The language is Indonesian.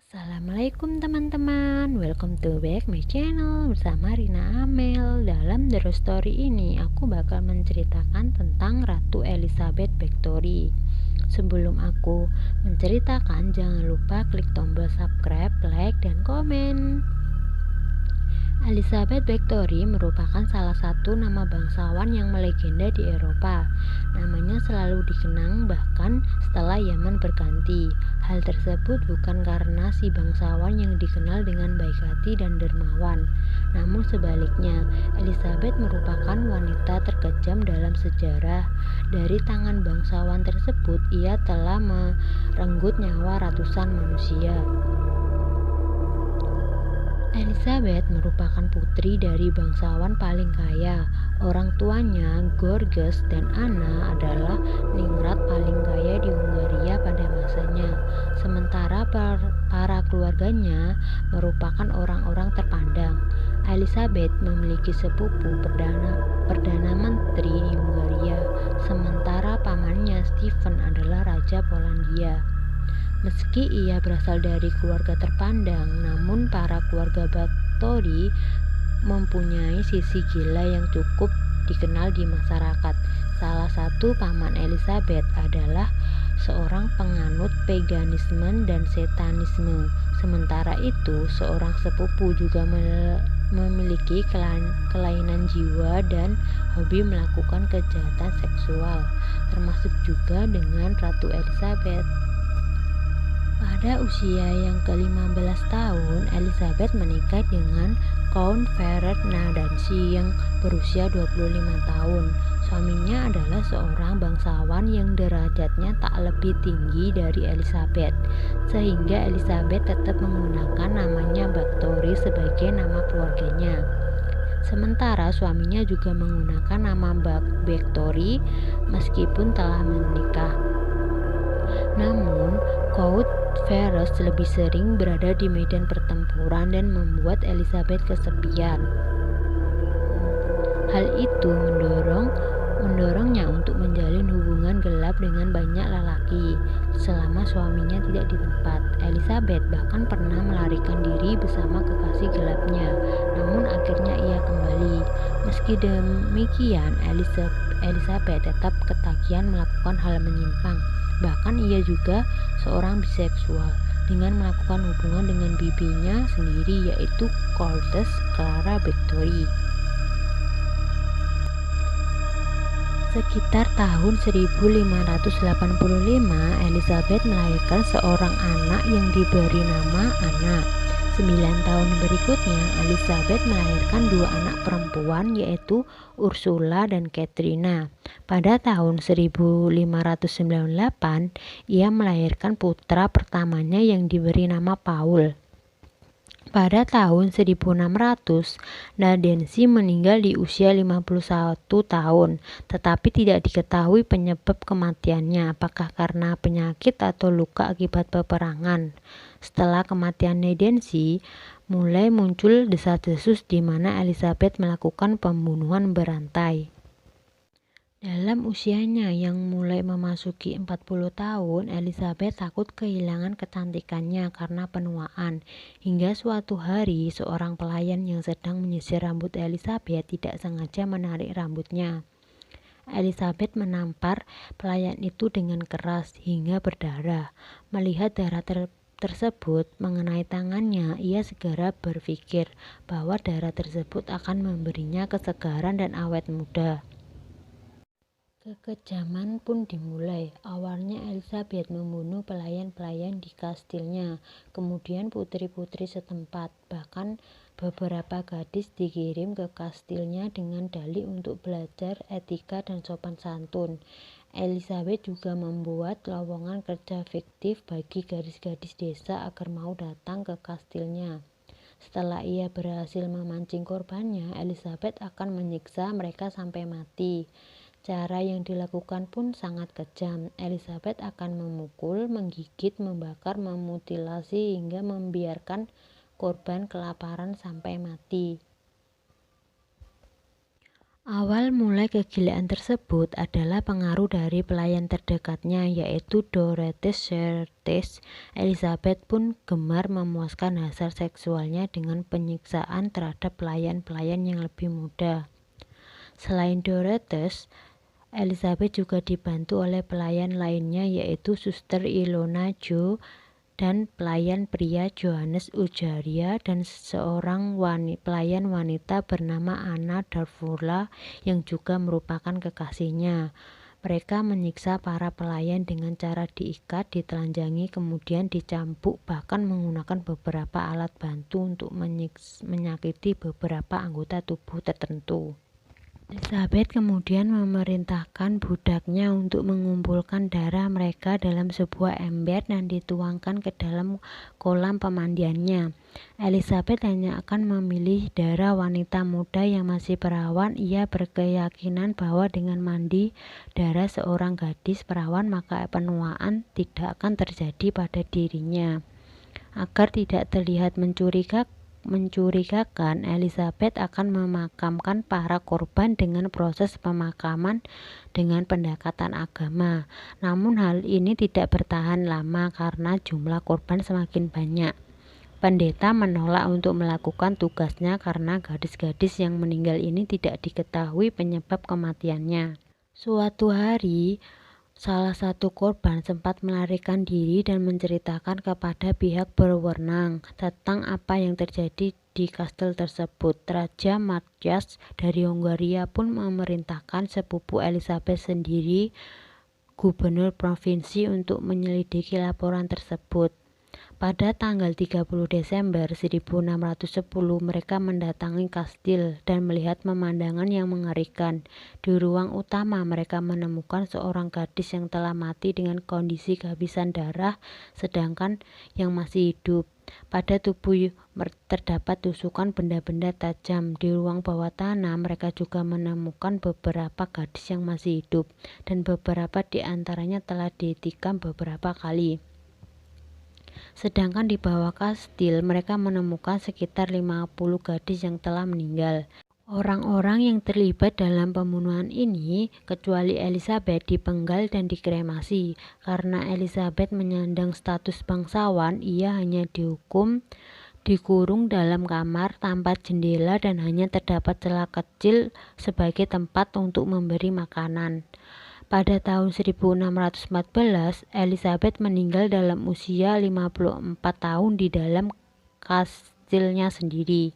Assalamualaikum teman-teman, welcome to back my channel bersama Rina Amel. Dalam The Rose Story ini aku bakal menceritakan tentang Ratu Elizabeth Bathory. Sebelum aku menceritakan, jangan lupa klik tombol subscribe, like, dan komen. Elizabeth Bathory merupakan salah satu nama bangsawan yang melegenda di Eropa. Namanya selalu dikenang bahkan setelah zaman berganti. Hal tersebut bukan karena si bangsawan yang dikenal dengan baik hati dan dermawan. Namun sebaliknya, Elizabeth merupakan wanita terkejam dalam sejarah. Dari tangan bangsawan tersebut, ia telah merenggut nyawa ratusan manusia. Elizabeth merupakan putri dari bangsawan paling kaya. Orang tuanya, Georges dan Anna, adalah ningrat paling kaya di Hungaria pada masanya. Sementara para keluarganya merupakan orang-orang terpandang. Elizabeth memiliki sepupu perdana menteri di Hungaria, sementara pamannya Stephen adalah raja Polandia. Meski ia berasal dari keluarga terpandang, namun para keluarga Bathory mempunyai sisi gila yang cukup dikenal di masyarakat. Salah satu paman Elizabeth adalah seorang penganut paganisme dan satanisme. Sementara itu, seorang sepupu juga memiliki kelainan jiwa dan hobi melakukan kejahatan seksual, termasuk juga dengan Ratu Elizabeth. Pada usia yang ke-15 tahun, Elizabeth menikah dengan Count Ferdinand Dancy yang berusia 25 tahun. Suaminya adalah seorang bangsawan yang derajatnya tak lebih tinggi dari Elizabeth, sehingga Elizabeth tetap menggunakan namanya Bathory sebagai nama keluarganya. Sementara suaminya juga menggunakan nama Bathory meskipun telah menikah. Namun, Count Ferrers lebih sering berada di medan pertempuran dan membuat Elizabeth kesepian. Hal itu mendorongnya untuk menjalin hubungan gelap dengan banyak lelaki selama suaminya tidak di tempat. Elizabeth bahkan pernah melarikan diri bersama kekasih gelapnya, namun akhirnya ia kembali. Meski demikian, Elizabeth tetap ketagihan melakukan hal menyimpang. Bahkan ia juga seorang biseksual dengan melakukan hubungan dengan bibinya sendiri, yaitu Countess Clara Bathory. Sekitar tahun 1585, Elizabeth melahirkan seorang anak yang diberi nama Anna. 9 tahun berikutnya, Elizabeth melahirkan dua anak perempuan, yaitu Ursula dan Katrina. Pada tahun 1598, ia melahirkan putra pertamanya yang diberi nama Paul. Pada tahun 1600, Dancy meninggal di usia 51 tahun, tetapi tidak diketahui penyebab kematiannya, apakah karena penyakit atau luka akibat peperangan. Setelah kematian Dancy, mulai muncul desas-desus di mana Elizabeth melakukan pembunuhan berantai. Dalam usianya yang mulai memasuki 40 tahun, Elizabeth takut kehilangan kecantikannya karena penuaan. Hingga suatu hari, seorang pelayan yang sedang menyisir rambut Elizabeth tidak sengaja menarik rambutnya. Elizabeth menampar pelayan itu dengan keras hingga berdarah. Melihat darah tersebut mengenai tangannya, ia segera berpikir bahwa darah tersebut akan memberinya kesegaran dan awet muda. Kekejaman pun dimulai. Awalnya Elizabeth membunuh pelayan-pelayan di kastilnya, kemudian putri-putri setempat. Bahkan beberapa gadis dikirim ke kastilnya dengan dalih untuk belajar etika dan sopan santun. Elizabeth juga membuat lowongan kerja fiktif bagi gadis-gadis desa agar mau datang ke kastilnya. Setelah ia berhasil memancing korbannya, Elizabeth akan menyiksa mereka sampai mati. Cara yang dilakukan pun sangat kejam. Elizabeth akan memukul, menggigit, membakar, memutilasi hingga membiarkan korban kelaparan sampai mati. Awal mulai kegilaan tersebut adalah pengaruh dari pelayan terdekatnya, yaitu Dorothy Shertis. Elizabeth pun gemar memuaskan hasrat seksualnya dengan penyiksaan terhadap pelayan-pelayan yang lebih muda. Selain Dorothy, Elizabeth juga dibantu oleh pelayan lainnya, yaitu Suster Ilona Jo dan pelayan pria Johannes Ujaria dan seorang pelayan wanita bernama Anna Darfurla yang juga merupakan kekasihnya. Mereka menyiksa para pelayan dengan cara diikat, ditelanjangi, kemudian dicambuk, bahkan menggunakan beberapa alat bantu untuk menyakiti beberapa anggota tubuh tertentu. Elizabeth kemudian memerintahkan budaknya untuk mengumpulkan darah mereka dalam sebuah ember dan dituangkan ke dalam kolam pemandiannya. Elizabeth hanya akan memilih darah wanita muda yang masih perawan. Ia berkeyakinan bahwa dengan mandi darah seorang gadis perawan maka penuaan tidak akan terjadi pada dirinya. Agar tidak terlihat mencurigakan, Elizabeth akan memakamkan para korban dengan proses pemakaman dengan pendekatan agama. Namun hal ini tidak bertahan lama karena jumlah korban semakin banyak. Pendeta menolak untuk melakukan tugasnya karena gadis-gadis yang meninggal ini tidak diketahui penyebab kematiannya. Suatu hari, salah satu korban sempat melarikan diri dan menceritakan kepada pihak berwenang tentang apa yang terjadi di kastel tersebut. Raja Matyas dari Hungaria pun memerintahkan sepupu Elizabeth sendiri, gubernur provinsi, untuk menyelidiki laporan tersebut. Pada tanggal 30 Desember 1610, mereka mendatangi kastil dan melihat pemandangan yang mengerikan. Di ruang utama, mereka menemukan seorang gadis yang telah mati dengan kondisi kehabisan darah, sedangkan yang masih hidup. Pada tubuh terdapat tusukan benda-benda tajam. Di ruang bawah tanah, mereka juga menemukan beberapa gadis yang masih hidup, dan beberapa di antaranya telah ditikam beberapa kali. Sedangkan di bawah kastil, mereka menemukan sekitar 50 gadis yang telah meninggal. Orang-orang yang terlibat dalam pembunuhan ini, kecuali Elizabeth, dipenggal dan dikremasi. Karena Elizabeth menyandang status bangsawan, ia hanya dikurung dalam kamar tanpa jendela dan hanya terdapat celah kecil sebagai tempat untuk memberi makanan. Pada tahun 1614, Elizabeth meninggal dalam usia 54 tahun di dalam kastilnya sendiri.